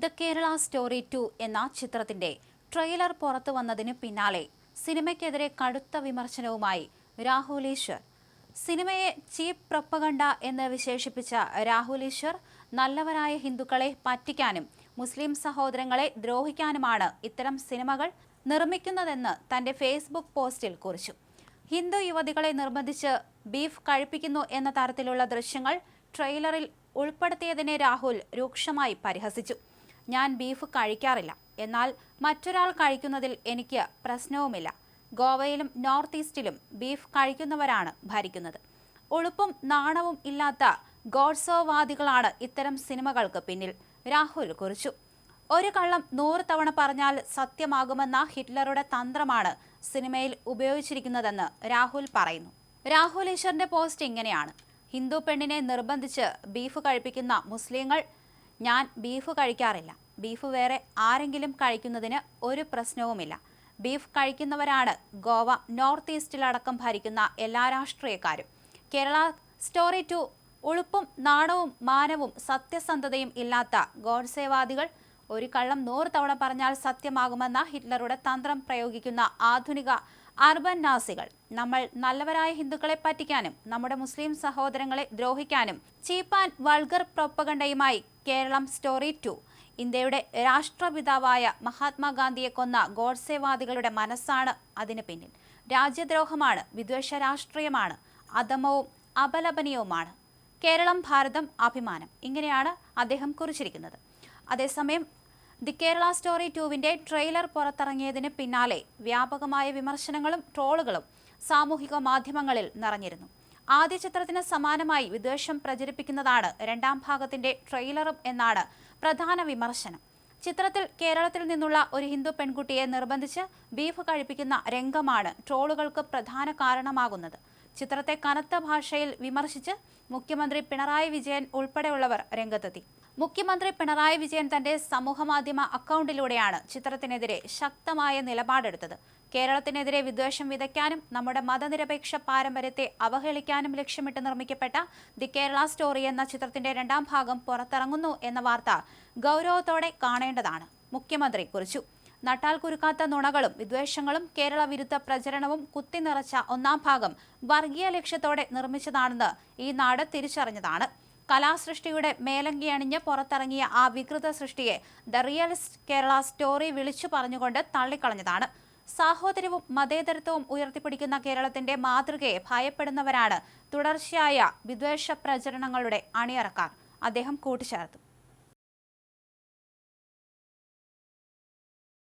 The Kerala story 2 എന്ന ചിത്രത്തിന്റെ trailer പുറത്തു വന്നതിന് പിന്നാലെ സിനിമയ്ക്കെതിരെ കടുത്ത വിമർശനവുമായി രാഹുൽ ഈശ്വർ. സിനിമയെ ചീപ്പ് പ്രൊപ്പഗണ്ട എന്ന് വിശേഷിപ്പിച്ച രാഹുൽ ഈശ്വർ നല്ലവരായ ഹിന്ദുക്കളെ പറ്റിക്കാനും മുസ്ലിം സഹോദരങ്ങളെ ദ്രോഹിക്കാനുമാണ് ഇത്തരം സിനിമകൾ നിർമ്മിക്കുന്നതെന്ന് തന്റെ ഫേസ്ബുക്ക് പോസ്റ്റിൽ കുറിച്ചു. ഹിന്ദു യുവതികളെ നിർബന്ധിച്ച് ബീഫ് കഴിപ്പിക്കുന്നു എന്ന തരത്തിലുള്ള ദൃശ്യങ്ങൾ ട്രെയിലറിൽ ഉൾപ്പെടുത്തിയതിനെ രാഹുൽ രൂക്ഷമായി പരിഹസിച്ചു. ഞാൻ ബീഫ് കഴിക്കാറില്ല, എന്നാൽ മറ്റൊരാൾ കഴിക്കുന്നതിൽ എനിക്ക് പ്രശ്നവുമില്ല. ഗോവയിലും നോർത്ത് ഈസ്റ്റിലും ബീഫ് കഴിക്കുന്നവരാണ് ഭരിക്കുന്നത്. ഉളുപ്പും നാണവും ഇല്ലാത്ത ഗോഡ്സോവാദികളാണ് ഇത്തരം സിനിമകൾക്ക് പിന്നിൽ, രാഹുൽ കുറിച്ചു. ഒരു കള്ളം 100 തവണ പറഞ്ഞാൽ സത്യമാകുമെന്ന ഹിറ്റ്ലറുടെ തന്ത്രമാണ് സിനിമയിൽ ഉപയോഗിച്ചിരിക്കുന്നതെന്ന് രാഹുൽ പറയുന്നു. രാഹുൽ ഈശ്വറിന്റെ പോസ്റ്റ് ഇങ്ങനെയാണ്: ഹിന്ദു പെണ്ണിനെ നിർബന്ധിച്ച് ബീഫ് കഴിപ്പിക്കുന്ന മുസ്ലിങ്ങൾ. ഞാൻ ബീഫ് കഴിക്കാറില്ല. ബീഫ് വേറെ ആരെങ്കിലും കഴിക്കുന്നതിന് ഒരു പ്രശ്നവുമില്ല. ബീഫ് കഴിക്കുന്നവരാണ് ഗോവ, നോർത്ത് ഈസ്റ്റിലടക്കം ഭരിക്കുന്ന എല്ലാ രാഷ്ട്രീയക്കാരും. കേരള സ്റ്റോറി 2 ഉളുപ്പും നാണവും മാനവും സത്യസന്ധതയും ഇല്ലാത്ത ഗോഡ്സേവാദികൾ. ഒരു കള്ളം 100 തവണ പറഞ്ഞാൽ സത്യമാകുമെന്ന ഹിറ്റ്ലറുടെ തന്ത്രം പ്രയോഗിക്കുന്ന ആധുനിക അർബൻ നാസികൾ. നമ്മൾ നല്ലവരായ ഹിന്ദുക്കളെ പറ്റിക്കാനും നമ്മുടെ മുസ്ലിം സഹോദരങ്ങളെ ദ്രോഹിക്കാനും ചീപ്പ് ആൻഡ് വൾഗർ പ്രൊപ്പഗണ്ടയുമായി കേരളം സ്റ്റോറി 2. ഇന്ത്യയുടെ രാഷ്ട്രപിതാവായ മഹാത്മാഗാന്ധിയെ കൊന്ന ഗോഡ്സേവാദികളുടെ മനസ്സാണ് അതിന് പിന്നിൽ. രാജ്യദ്രോഹമാണ്, വിദ്വേഷ രാഷ്ട്രീയമാണ്, അധമവും അപലപനീയവുമാണ്. കേരളം ഭാരതം അഭിമാനം. ഇങ്ങനെയാണ് അദ്ദേഹം കുറിച്ചിരിക്കുന്നത്. അതേസമയം ദി കേരള സ്റ്റോറി 2വിന്റെ ട്രെയിലർ പുറത്തിറങ്ങിയതിന് പിന്നാലെ വ്യാപകമായ വിമർശനങ്ങളും ട്രോളുകളും സാമൂഹിക മാധ്യമങ്ങളിൽ നിറഞ്ഞിരുന്നു. ആദ്യ ചിത്രത്തിന് സമാനമായി വിദ്വേഷം പ്രചരിപ്പിക്കുന്നതാണ് രണ്ടാം ഭാഗത്തിന്റെ ട്രെയിലറും എന്നാണ് പ്രധാന വിമർശനം. ചിത്രത്തിൽ കേരളത്തിൽ നിന്നുള്ള ഒരു ഹിന്ദു പെൺകുട്ടിയെ നിർബന്ധിച്ച് ബീഫ് കഴിപ്പിക്കുന്ന രംഗമാണ് ട്രോളുകൾക്ക് പ്രധാന കാരണമാകുന്നത്. ചിത്രത്തെ കനത്ത ഭാഷയിൽ വിമർശിച്ച് മുഖ്യമന്ത്രി പിണറായി വിജയൻ ഉൾപ്പെടെയുള്ളവർ രംഗത്തെത്തി. മുഖ്യമന്ത്രി പിണറായി വിജയൻ തന്റെ സമൂഹമാധ്യമ അക്കൗണ്ടിലൂടെയാണ് ചിത്രത്തിനെതിരെ ശക്തമായ നിലപാടെടുത്തത്. കേരളത്തിനെതിരെ വിദ്വേഷം വിതയ്ക്കാനും നമ്മുടെ മതനിരപേക്ഷ പാരമ്പര്യത്തെ അവഹേളിക്കാനും ലക്ഷ്യമിട്ട് നിർമ്മിക്കപ്പെട്ട ദി കേരള സ്റ്റോറി എന്ന ചിത്രത്തിന്റെ രണ്ടാം ഭാഗം പുറത്തിറങ്ങുന്നു എന്ന വാർത്ത ഗൗരവത്തോടെ കാണേണ്ടതാണ്, മുഖ്യമന്ത്രി കുറിച്ചു. നട്ടാൽ കുരുക്കാത്ത നുണകളും വിദ്വേഷങ്ങളും കേരള വിരുദ്ധ പ്രചരണവും കുത്തിനിറച്ച ഒന്നാം ഭാഗം വർഗീയ ലക്ഷ്യത്തോടെ നിർമ്മിച്ചതാണെന്ന് ഈ നാട് തിരിച്ചറിഞ്ഞതാണ്. കലാസൃഷ്ടിയുടെ മേലങ്കി അണിഞ്ഞ് പുറത്തിറങ്ങിയ ആ വികൃത സൃഷ്ടിയെ ദ റിയലിസ്റ്റ് കേരള സ്റ്റോറി വിളിച്ചു പറഞ്ഞുകൊണ്ട് തള്ളിക്കളഞ്ഞതാണ്. സാഹോദര്യവും മതേതരത്വവും ഉയർത്തിപ്പിടിക്കുന്ന കേരളത്തിന്റെ മാതൃകയെ ഭയപ്പെടുന്നവരാണ് തുടർച്ചയായ വിദ്വേഷ പ്രചരണങ്ങളുടെ അണിയറക്കാർ, അദ്ദേഹം കൂട്ടിച്ചേർത്തു.